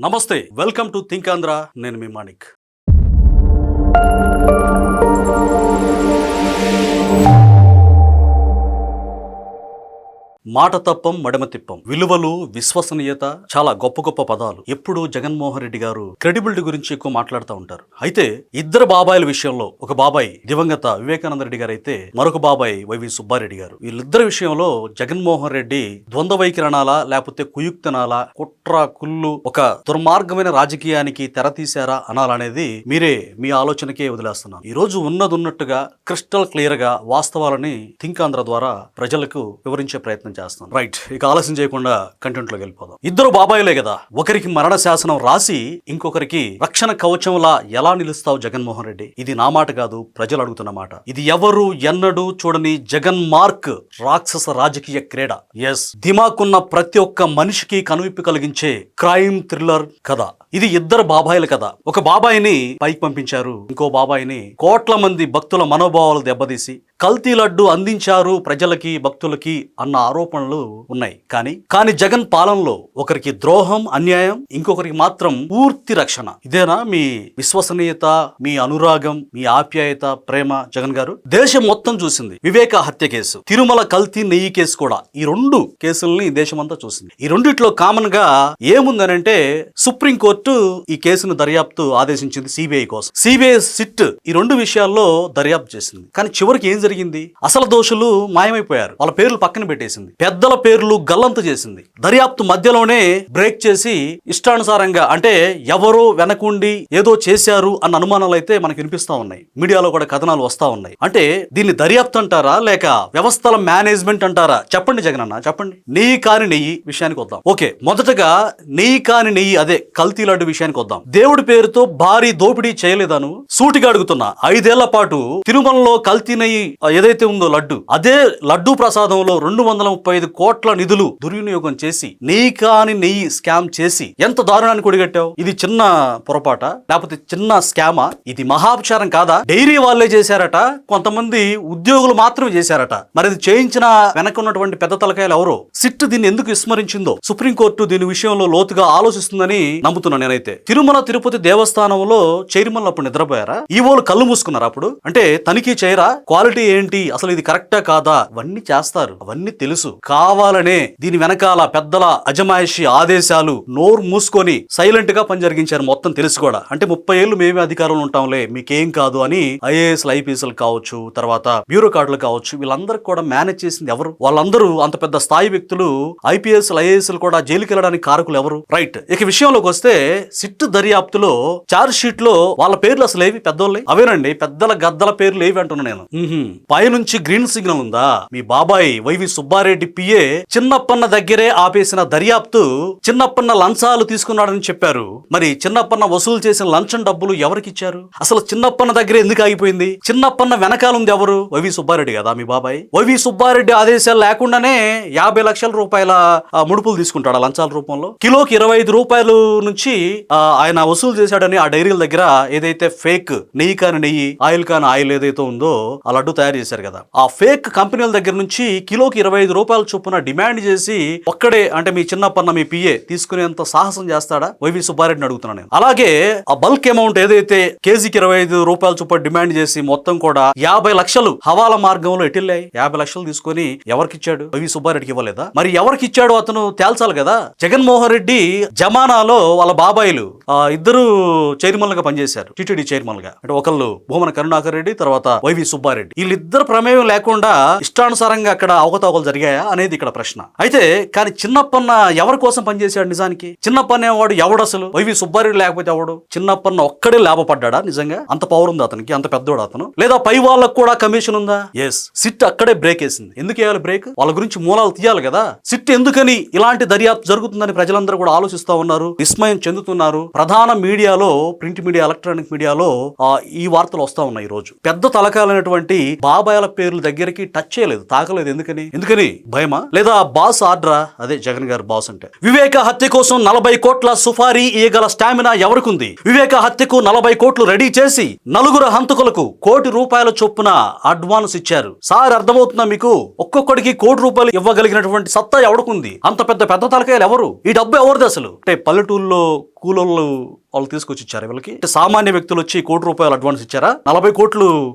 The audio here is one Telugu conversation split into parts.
నమస్తే, వెల్కమ్ టు థింక్ ఆంధ్ర. నేను మీ మాణిక్. మాట తప్పం మడమ తిప్పం, విలువలు, విశ్వసనీయత చాలా గొప్ప గొప్ప పదాలు. ఎప్పుడు జగన్మోహన్ రెడ్డి గారు క్రెడిబిలిటీ గురించి ఎక్కువ మాట్లాడుతూ ఉంటారు. అయితే ఇద్దరు బాబాయిల విషయంలో, ఒక బాబాయ్ దివంగత వివేకానంద రెడ్డి గారు అయితే మరొక బాబాయ్ వైవి సుబ్బారెడ్డి గారు, వీళ్ళిద్దరి విషయంలో జగన్మోహన్ రెడ్డి ద్వంద్వ వైఖరనాలా లేకపోతే కుయుక్తనాలా, కుట్ర కుళ్ళు, ఒక దుర్మార్గమైన రాజకీయానికి తెరతీశారా అనాలనేది మీరే మీ ఆలోచనకే వదిలేస్తున్నాను. ఈ రోజు ఉన్నట్టుగా క్రిస్టల్ క్లియర్ గా వాస్తవాలని థింక్ ఆంధ్ర ద్వారా ప్రజలకు వివరించే ప్రయత్నం చేస్తాను. రైట్, ఇక ఆలస్యం చేయకుండా కంటెంట్ లోకి వెళ్ళిపోదాం. ఇద్దరు బాబాయిలే కదా, ఒకరికి మరణ శాసనం రాసి ఇంకొకరికి రక్షణ కవచంలా ఎలా నిలుస్తావు జగన్మోహన్ రెడ్డి? ఇది నా మాట కాదు, ప్రజలు అడుగుతున్న మాట. ఇది ఎవరు ఎన్నడూ చూడని జగన్ మార్క్ రాక్షస రాజకీయ క్రీడ. ఎస్, దిమాకున్న ప్రతి ఒక్క మనిషికి కనువిప్పు కలిగించే క్రైమ్ థ్రిల్లర్ కథ. ఇది ఇద్దరు బాబాయిల కథ. ఒక బాబాయిని పైకి పంపించారు, ఇంకో బాబాయిని కోట్ల మంది భక్తుల మనోభావాలు దెబ్బతీసి కల్తీ లడ్డు అందించారు ప్రజలకి, భక్తులకి అన్న ఆరోపణలు ఉన్నాయి. కానీ జగన్ పాలనలో ఒకరికి ద్రోహం, అన్యాయం, ఇంకొకరికి మాత్రం పూర్తి రక్షణ. ఇదేనా మీ విశ్వసనీయత, మీ అనురాగం, మీ ఆప్యాయత, ప్రేమ? జగన్ గారు దేశం మొత్తం చూసింది. వివేక హత్య కేసు, తిరుమల కల్తీ నెయ్యి కేసు కూడా, ఈ రెండు కేసుల్ని దేశమంతా చూసింది. ఈ రెండిట్లో కామన్ గా ఏముందనంటే, సుప్రీంకోర్టు ఈ కేసును దర్యాప్తు ఆదేశించింది సిబిఐ కోసం. సిబిఐ సిట్ ఈ రెండు విషయాల్లో దర్యాప్తు చేసింది. కానీ చివరికి ఏం జరిగింది? అసలు దోషులు మాయమైపోయారు, వాళ్ళ పేర్లు పక్కన పెట్టేసింది, పెద్దల పేర్లు గల్లంతు చేసింది. దర్యాప్తు మధ్యలోనే బ్రేక్ చేసి ఇష్టానుసారంగా, అంటే ఎవరో వెనకుండి ఏదో చేశారు అన్న అనుమానాలు అయితే మనకు వినిపిస్తా ఉన్నాయి. మీడియాలో కూడా కథనాలు వస్తా ఉన్నాయి. అంటే దీన్ని దర్యాప్తు అంటారా లేక వ్యవస్థల మేనేజ్మెంట్ అంటారా? చెప్పండి జగన్ అన్న, చెప్పండి. నెయ్యి కాని నెయ్యి విషయానికి వద్దాం. ఓకే, మొదటగా నెయ్యి కాని నెయ్యి, అదే కల్తీ లడ్డు విషయానికి వద్దాం. దేవుడి పేరుతో భారీ దోపిడీ చేయలేదాను? సూటిగా అడుగుతున్నా. 5 ఏళ్ల పాటు తిరుమలలో కల్తీ నెయ్యి ఏదైతే ఉందో లడ్డు, అదే లడ్డు ప్రసాదంలో 235 కోట్ల నిధులు దుర్వినియోగం చేసి నెయ్యి కాని నెయ్యి స్కామ్ చేసి ఎంత దారుణాన్ని కొడిగట్టావు? ఇది చిన్న పొరపాట లేకపోతే చిన్న స్కామా? ఇది మహాపచారం కాదా? డైరీ వాళ్ళే చేశారట, కొంతమంది ఉద్యోగులు మాత్రమే చేశారట. మరి ఇది చేయించిన వెనక ఉన్నటువంటి పెద్ద తలకాయలు ఎవరో? సిట్ దీన్ని ఎందుకు విస్మరించిందో సుప్రీంకోర్టు దీని విషయంలో లోతుగా ఆలోచిస్తుందని నమ్ముతున్నా నేనైతే. తిరుమల తిరుపతి దేవస్థానంలో చైర్మన్లు అప్పుడు నిద్రపోయారా? ఈవోలు కళ్ళు మూసుకున్నారు అప్పుడు? అంటే తనిఖీ చేయరా? క్వాలిటీ ఏంటి, అసలు ఇది కరెక్టా కాదా? అవన్నీ చేస్తారు, అవన్నీ తెలుసు. కావాలనే దీని వెనకాల పెద్దల అజమాయిషి ఆదేశాలు, నోరు మూసుకొని సైలెంట్ గా పని జరిగించారు. మొత్తం తెలుసు కూడా. అంటే 30 ఏళ్ళు మేమే అధికారంలో ఉంటాంలే, మీకేం కాదు అని ఐఏఎస్లు, ఐపీఎస్లు కావచ్చు, తర్వాత బ్యూరోక్రాట్లు కావచ్చు, వీళ్ళందరూ కూడా మేనేజ్ చేసింది ఎవరు? వాళ్ళందరూ అంత పెద్ద స్థాయి వ్యక్తులు. ఐపీఎస్లు, ఐఏఎస్లు కూడా జైలుకి వెళ్ళడానికి కారకులు ఎవరు? రైట్, ఇక విషయంలోకి వస్తే సిట్ దర్యాప్తులో చార్జ్ షీట్ లో వాళ్ళ పేర్లు అసలు ఏవి? పెద్దోళ్ళే అవేనండి, పెద్దల గద్దల పేర్లు ఏవి అంటున్నా నేను. పైనుంచి గ్రీన్ సిగ్నల్ ఉందా? మీ బాబాయ్ వైవి సుబ్బారెడ్డి పిఏ చిన్నప్పన్న దగ్గరే ఆపేసిన దర్యాప్తు. చిన్నప్పన్న లంచాలు తీసుకున్నాడని చెప్పారు. మరి చిన్నప్పన్న వసూలు చేసిన లంచం డబ్బులు ఎవరికి ఇచ్చారు? అసలు చిన్నప్పన్న దగ్గరే ఎందుకు ఆగిపోయింది? చిన్నప్పన్న వెనకాల ఉంది ఎవరు? వైవి సుబ్బారెడ్డి కదా మీ బాబాయ్. వైవి సుబ్బారెడ్డి ఆదేశాలు లేకుండానే 50 లక్షల రూపాయల ముడుపులు తీసుకుంటాడు లంచాల రూపంలో. కిలోకి 25 రూపాయలు నుంచి ఆయన వసూలు చేశాడని ఆ డైరీల దగ్గర ఏదైతే ఫేక్ నెయ్యి కాని నెయ్యి, ఆయిల్ కాని ఆయిల్ ఏదైతే ఉందో ఆ లడ్డు తయారు చేశారు కదా, ఆ ఫేక్ కంపెనీల దగ్గర నుంచి కిలోకి 25 రూపాయల చొప్పున డిమాండ్ చేసి ఒక్కడే, అంటే మీ చిన్నప్పన్న మీ పిఏ తీసుకునేంత సాహసం చేస్తాడా? వైవి సుబ్బారెడ్డిని అడుగుతున్నాను నేను. అలాగే ఆ బల్క్ అమౌంట్ ఏదైతే కేజీకి 25 రూపాయల చొప్పున డిమాండ్ చేసి మొత్తం కూడా 50 లక్షలు హవాలా మార్గంలో ఎటిల్లాయి. 50 లక్షలు తీసుకొని ఎవరికిచ్చాడు? వైవి సుబ్బారెడ్డికి ఇవ్వలేదా? మరి ఎవరికిచ్చాడు అతను తేల్చాలి కదా. జగన్మోహన్ రెడ్డి జమానాలో వాళ్ళ బాబాయిలు ఇద్దరు చైర్మన్లుగా పనిచేశారు, టిటిడి చైర్మన్ గా. అంటే ఒకళ్ళు భూమన కరుణాకర్ రెడ్డి, తర్వాత వైవి సుబ్బారెడ్డి. వీళ్ళిద్దరు ప్రమేయం లేకుండా ఇష్టానుసారంగా అక్కడ అవకతవకలు జరిగాయా అనేది ఇక్కడ ప్రశ్న. అయితే కానీ చిన్నప్పన్న ఎవరి కోసం పనిచేశాడు నిజానికి? చిన్నప్పన్న వాడు ఎవడు అసలు? వైవి సుబ్బారెడ్డి లేకపోతే ఎవడు? చిన్నప్పన్న ఒక్కడే లాభపడ్డా నిజంగా? అంత పవర్ ఉంది అతనికి, అంత పెద్దోడు అతను? లేదా పై వాళ్ళకు కూడా కమిషన్ ఉందా? ఎస్, సిట్ అక్కడే బ్రేక్ వేసింది. ఎందుకు వేయాలి బ్రేక్? వాళ్ళ గురించి మూలాలు తీయాలి కదా. సిట్ ఎందుకని ఇలాంటి దర్యాప్తు జరుగుతుందని ప్రజలందరూ కూడా ఆలోచిస్తా ఉన్నారు, విస్మయం చెందుతున్నారు. ప్రధాన మీడియాలో, ప్రింట్ మీడియా, ఎలక్ట్రానిక్ మీడియాలో ఈ వార్తలు వస్తా ఉన్నాయి. ఈ రోజు పెద్ద తలకాలైనటువంటి బాబాయిల పేర్ల దగ్గరికి టచ్ చేయలేదు, తాకలేదు. ఎందుకని భయమా? లేదా బాస్ ఆర్డరా? అదే జగన్ గారు బాస్ అంటే. వివేక హత్య కోసం 40 కోట్ల సుఫారీ ఇయ్యగల స్టామినా ఎవరికుంది? వివేక హత్యకు 40 కోట్లు రెడీ చేసి 4 హంతకులకు ₹1 కోటి చొప్పున అడ్వాన్స్ ఇచ్చారు. సార్ అర్థమవుతుందా మీకు? ఒక్కొక్కడికి ₹1 కోటి ఇవ్వగలిగినటువంటి సత్తా ఎవడుకుంది? అంత పెద్ద తలకాయలు ఎవరు? ఈ డబ్బు ఎవరిది అసలు? అంటే పల్లెటూరులో కూలోళ్ళు వాళ్ళు తీసుకొచ్చి ఇచ్చారు వీళ్ళకి. సామాన్య వ్యక్తులు వచ్చి ₹1 అడ్వాన్స్ ఇచ్చారా? 40 కోట్లు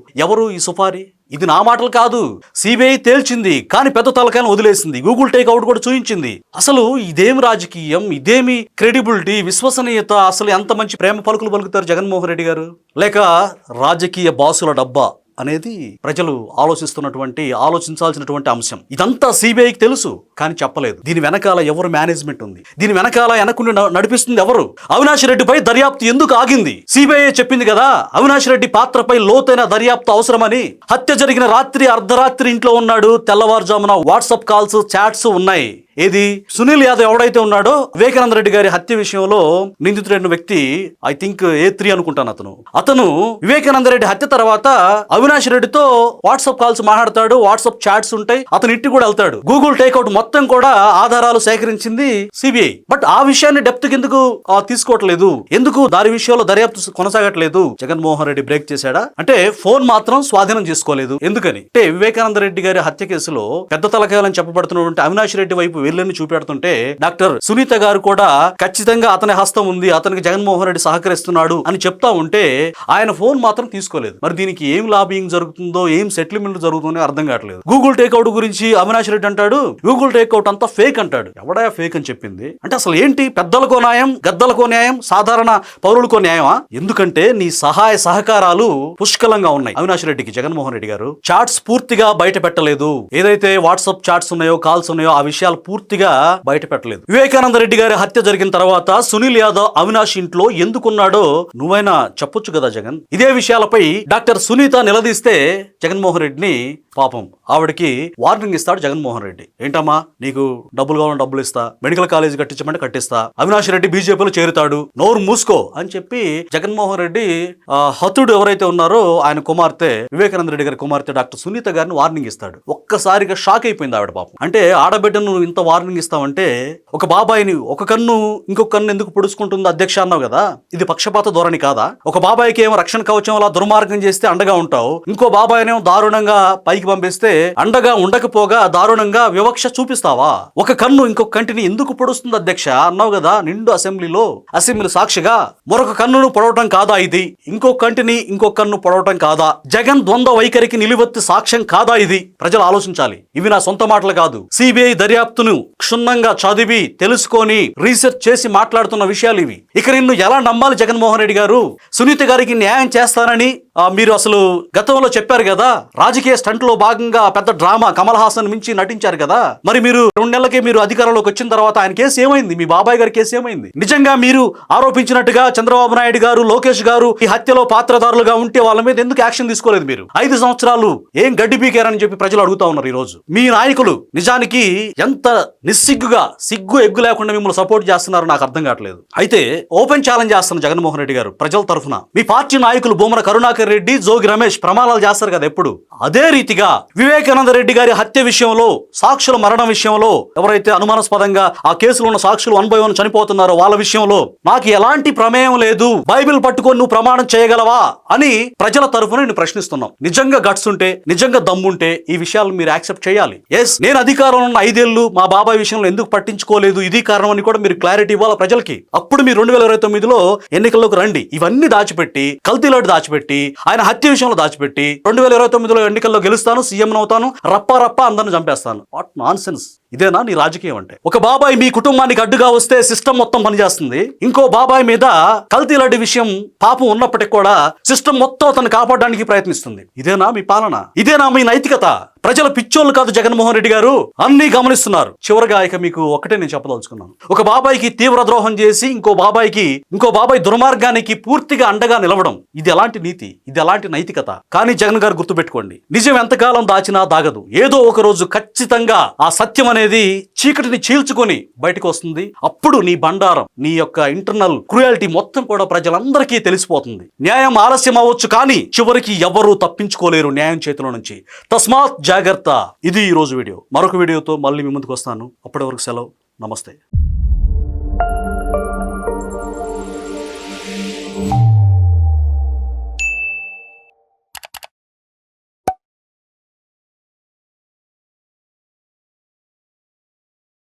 ఎవరు ఈ సుపారీ? ఇది నా మాటలు కాదు, సిబిఐ తేల్చింది. కానీ పెద్ద తలకాయను వదిలేసింది. గూగుల్ టేక్అవుట్ కూడా చూపించింది. అసలు ఇదేమి రాజకీయం, ఇదేమి క్రెడిబిలిటీ, విశ్వసనీయత? అసలు ఎంత మంచి ప్రేమ పలుకులు పలుకుతారు జగన్మోహన్ రెడ్డి గారు? లేక రాజకీయ బాసుల డబ్బా అనేది ప్రజలు ఆలోచించాల్సినటువంటి అంశం. ఇదంతా సిబిఐకి తెలుసు కానీ చెప్పలేదు. దీని వెనకాల ఎవరు మేనేజ్మెంట్ ఉంది? దీని వెనకాల వెనకుండి నడిపిస్తుంది ఎవరు? అవినాష్ రెడ్డిపై దర్యాప్తు ఎందుకు ఆగింది? సిబిఐ చెప్పింది కదా అవినాష్ రెడ్డి పాత్రపై లోతైన దర్యాప్తు అవసరమని. హత్య జరిగిన రాత్రి అర్ధరాత్రి ఇంట్లో ఉన్నాడు. తెల్లవారుజామున వాట్సాప్ కాల్స్, చాట్స్ ఉన్నాయి. ఏది సునీల్ యాదవ్ ఎవడైతే ఉన్నాడో వివేకానంద రెడ్డి గారి హత్య విషయంలో నిందితుడైన వ్యక్తి, ఐ థింక్ A3 అనుకుంటాను. అతను వివేకానంద రెడ్డి హత్య తర్వాత అవినాష్ రెడ్డితో వాట్సాప్ కాల్స్ మాట్లాడతాడు, వాట్సాప్ చాట్స్ ఉంటాయి, అతని ఇంటికి కూడా వెళ్తాడు. గూగుల్ టేక్అవుట్ మొత్తం కూడా ఆధారాలు సేకరించింది సిబిఐ. బట్ ఆ విషయాన్ని డెప్త్ కిందకు తీసుకోవట్లేదు. ఎందుకు దాని విషయంలో దర్యాప్తు కొనసాగట్లేదు? జగన్మోహన్ రెడ్డి బ్రేక్ చేశాడా అంటే ఫోన్ మాత్రం స్వాధీనం చేసుకోలేదు. ఎందుకని అంటే వివేకానంద రెడ్డి గారి హత్య కేసులో పెద్ద తలకాయాలని చెప్పబడుతున్నటువంటి అవినాష్ రెడ్డి వైపు వెళ్ళని చూపెడుతుంటే డాక్టర్ సునీత గారు కూడా ఖచ్చితంగా అతని హస్తం ఉంది, అతనికి జగన్మోహన్ రెడ్డి సహకరిస్తున్నాడు అని చెప్తా ఉంటే ఆయన ఫోన్ మాత్రం తీసుకోలేదు. మరి దీనికి ఏం లాబింగ్ జరుగుతుందో, ఏం సెటిల్మెంట్ జరుగుతుందో అర్థం కావట్లేదు. గూగుల్ టేక్అవుట్ గురించి అవినాష్ రెడ్డి అంటాడు గూగుల్ టేక్అవుట్ అంతా ఫేక్ అంటాడు. ఎవడా ఫేక్ అని చెప్పింది? అంటే అసలు ఏంటి? పెద్దలకో న్యాయం, గద్దలకో న్యాయం, సాధారణ పౌరులకో న్యాయమా? ఎందుకంటే నీ సహాయ సహకారాలు పుష్కలంగా ఉన్నాయి అవినాష్ రెడ్డికి. జగన్మోహన్ రెడ్డి గారు చాట్స్ పూర్తిగా బయట పెట్టలేదు. ఏదైతే వాట్సాప్ చాట్స్ ఉన్నాయో, కాల్స్ ఉన్నాయో ఆ విషయాలు పూర్తిగా బయట పెట్టలేదు. వివేకానంద రెడ్డి గారి హత్య జరిగిన తర్వాత సునీల్ యాదవ్ అవినాష్ ఇంట్లో ఎందుకున్నాడో నువ్వైనా చెప్పొచ్చు కదా జగన్. ఇదే విషయాలపై డాక్టర్ సునీత నిలదీస్తే జగన్మోహన్ రెడ్డిని పాపం ఆవిడకి వార్నింగ్ ఇస్తాడు జగన్మోహన్ రెడ్డి. ఏంటమ్మా నీకు డబ్బులు కావాలని డబ్బులు ఇస్తా, మెడికల్ కాలేజ్ కట్టించమంటే కట్టిస్తా, అవినాష్ రెడ్డి బీజేపీలో చేరుతాడు, నోరు మూసుకో అని చెప్పి జగన్మోహన్ రెడ్డి హతుడు ఎవరైతే ఉన్నారో ఆయన కుమార్తె, వివేకానంద రెడ్డి గారి కుమార్తె డాక్టర్ సునీత గారిని వార్నింగ్ ఇస్తాడు. ఒక్కసారిగా షాక్ అయిపోయింది ఆవిడ పాపం. అంటే ఆడబిడ్డను ఇంత వార్నింగ్ ఇస్తామంటే, ఒక బాబాయిని ఒక కన్ను ఇంకొక కన్ను ఎందుకు పొడుచుకుంటుంది అధ్యక్ష అన్నావు కదా, ఇది పక్షపాత ధోరణి కాదా? ఒక బాబాయికి ఏమో రక్షణ కవచం అలా దుర్మార్గం చేస్తే అండగా ఉంటావు, ఇంకో బాబాయినేమో దారుణంగా పైకి పంపిస్తే అండగా ఉండకపోగా దారుణంగా వివక్ష చూపిస్తావా? ఒక కన్ను ఇంకొక కంటిని ఎందుకు పొడుస్తుంది అధ్యక్ష అన్నావు కదా నిండు అసెంబ్లీ సాక్షిగా. మరొక కన్నును పొడవటం కాదా ఇది? ఇంకొక కంటిని ఇంకొక కన్ను పొడవటం కాదా? జగన్ ద్వంద్వ వైఖరికి నిలువెత్తి సాక్ష్యం కాదా ఇది? ప్రజలు ఆలోచించాలి. ఇవి నా సొంత మాటలు కాదు. సిబిఐ దర్యాప్తును క్షుణ్ణంగా చదివి తెలుసుకొని రీసెర్చ్ చేసి మాట్లాడుతున్న విషయాలు ఇవి. ఇక నిన్ను ఎలా నమ్మాలి జగన్మోహన్ రెడ్డి గారు? సునీత గారికి న్యాయం చేస్తానని మీరు అసలు గతంలో చెప్పారు కదా. రాజకీయ స్టంట్ లో భాగంగా పెద్ద డ్రామా కమల్ హాసన్ మించి నటించారు కదా. మరి మీరు 2 నెలలకే మీరు అధికారంలోకి వచ్చిన తర్వాత ఆయన కేసు ఏమైంది? మీ బాబాయ్ గారి కేసు ఏమైంది? నిజంగా మీరు ఆరోపించినట్టుగా చంద్రబాబు నాయుడు గారు, లోకేష్ గారు ఈ హత్యలో పాత్రదారులుగా ఉంటే వాళ్ళ మీద ఎందుకు యాక్షన్ తీసుకోలేదు? మీరు 5 సంవత్సరాలు ఏం గడ్డి పీకారని చెప్పి ప్రజలు అడుగుతా ఉన్నారు. ఈ రోజు మీ నాయకులు నిజానికి ఎంత నిస్సిగ్గుగా, సిగ్గు ఎగ్గు లేకుండా మిమ్మల్ని సపోర్ట్ చేస్తున్నారు నాకు అర్థం కావట్లేదు. అయితే ఓపెన్ ఛాలెంజ్ చేస్తున్న జగన్మోహన్ రెడ్డి గారు ప్రజల తరఫున, మీ పార్టీ నాయకులు భూమన కరుణాకర్ రెడ్డి, జోగి రమేష్ ప్రమాణాలు చేస్తారు కదా ఎప్పుడు, అదే రీతిగా వివేకానంద రెడ్డి గారి హత్య విషయంలో, సాక్షుల మరణం విషయంలో, ఎవరైతే అనుమానాస్పదంగా ఆ కేసులో ఉన్న సాక్షులు 1 by 1 చనిపోతున్నారో వాళ్ళ విషయంలో నాకు ఎలాంటి ప్రమేయం లేదు, బైబిల్ పట్టుకొని నువ్వు ప్రమాణం చేయగలవా అని ప్రజల తరఫున నేను ప్రశ్నిస్తున్నాం. నిజంగా గట్స్ ఉంటే, నిజంగా దమ్ముంటే ఈ విషయాలు మీరు యాక్సెప్ట్ చేయాలి. ఎస్, నేను అధికారంలో ఉన్న 5 ఏళ్లు మా బాబాయ్ విషయంలో ఎందుకు పట్టించుకోలేదు, ఇది కారణం అని కూడా మీరు క్లారిటీ ఇవ్వాలి ప్రజలకి. అప్పుడు మీరు 2029లో ఎన్నికల్లోకి రండి. ఇవన్నీ దాచిపెట్టి, కల్తీలాడు దాచిపెట్టి, ఆయన హత్య విషయంలో దాచిపెట్టి 2029లో ఎన్నికల్లో గెలుస్తాను, సీఎం అవుతాను, రప్పా అందరిని చంపేస్తాను. What non sense! ఇదేనా నీ రాజకీయం అంటే? ఒక బాబాయ్ మీ కుటుంబానికి అడ్డుగా వస్తే సిస్టమ్ మొత్తం పనిచేస్తుంది. ఇంకో బాబాయ్ మీద కల్తీలాడి విషయం పాపం ఉన్నప్పటికీ కూడా సిస్టమ్ మొత్తం అతను కాపాడడానికి ప్రయత్నిస్తుంది. ఇదేనా మీ పాలన? ఇదేనా మీ నైతికత? ప్రజల పిచ్చోళ్ళు కాదు జగన్మోహన్ రెడ్డి గారు, అన్ని గమనిస్తున్నారు. చివరిగా ఇక మీకు ఒకటే నేను చెప్పదలుచుకున్నాను. ఒక బాబాయికి తీవ్ర ద్రోహం చేసి ఇంకో బాబాయ్ దుర్మార్గానికి పూర్తిగా అండగా నిలవడం, ఇది ఎలాంటి నీతి? ఇది ఎలాంటి నైతికత? కానీ జగన్ గారు గుర్తుపెట్టుకోండి, నిజం ఎంతకాలం దాచినా దాగదు. ఏదో ఒక రోజు ఖచ్చితంగా ఆ సత్యం అనేది చీకటిని చీల్చుకొని బయటకు వస్తుంది. అప్పుడు నీ బండారం, నీ యొక్క ఇంటర్నల్ క్రూయాలిటీ మొత్తం కూడా ప్రజలందరికీ తెలిసిపోతుంది. న్యాయం ఆలస్యం అవ్వచ్చు, కానీ చివరికి ఎవరూ తప్పించుకోలేరు న్యాయం చేతిలో నుంచి. తస్మాత్ జాగ్రత్త. ఇది ఈ రోజు వీడియో. మరొక వీడియోతో మళ్ళీ మీ ముందుకు వస్తాను. అప్పటి వరకు సెలవు. నమస్తే.